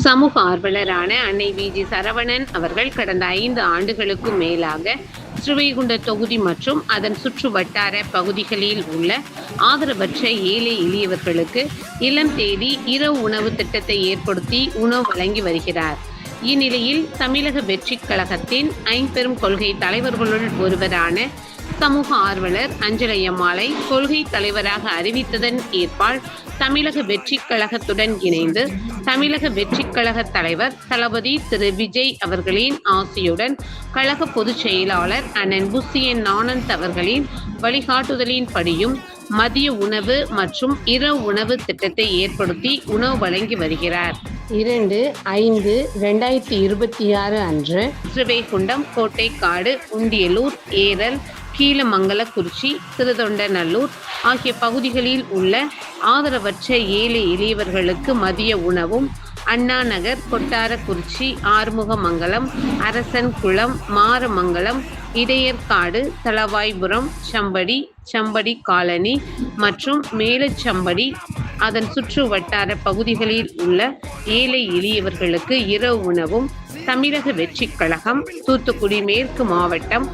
சமூக ஆர்வலரான அன்னை வி.ஜி. சரவணன் அவர்கள் கடந்த 5 ஆண்டுகளுக்கும் மேலாக ஸ்ரீவைகுண்ட தொகுதி மற்றும் அதன் சுற்று வட்டார பகுதிகளில் உள்ள ஆதரவற்ற ஏழை எளியவர்களுக்கு இல்லம் தேடி இரவு உணவு திட்டத்தை ஏற்படுத்தி உணவு வழங்கி வருகிறார். இந்நிலையில் தமிழக வெற்றிக் கழகத்தின் ஐம்பெரும் கொள்கை தலைவர்களுள் ஒருவரான சமூக ஆர்வலர் அஞ்சலையம்மாளை கொள்கை தலைவராக அறிவித்ததன் ஏற்பால் தமிழக வெற்றிக் கழகத்துடன் இணைந்து தமிழக வெற்றிக் கழக தலைவர் தளபதி திரு விஜய் அவர்களின் ஆசியுடன் கழக பொதுச் செயலாளர் அண்ணன் புசியன் ஆனந்த் அவர்களின் வழிகாட்டுதலின்படியும் மதிய உணவு மற்றும் இரவு உணவு திட்டத்தை ஏற்படுத்தி உணவு வழங்கி வருகிறார். 2/5/2026 அன்று ஸ்ரீவைகுண்டம், கோட்டைக்காடு, உண்டியலூர், ஏரல், கீழமங்கலக்குறிச்சி, திருத்தொண்டநல்லூர் ஆகிய பகுதிகளில் உள்ள ஆதரவற்ற ஏழை எளியவர்களுக்கு மதிய உணவும், அண்ணா நகர், கொட்டாரக்குறிச்சி, ஆறுமுகமங்கலம், அரசன்குளம், மாரமங்கலம், இடையர்காடு, தளவாய்புரம், சம்படி காலனி மற்றும் மேலச்சம்படி அதன் சுற்று வட்டார பகுதிகளில் உள்ள ஏழை எளியவர்களுக்கு இரவு உணவும் தமிழக வெற்றிக் கழகம், தூத்துக்குடி மேற்கு மாவட்டம்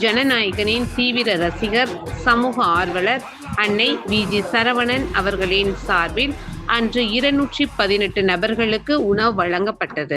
ஜனநாயகனின் தீவிர ரசிகர், சமூக ஆர்வலர் அன்னை வி.ஜி. சரவணன் அவர்களின் சார்பில் அன்று 218 நபர்களுக்கு உணவு வழங்கப்பட்டது.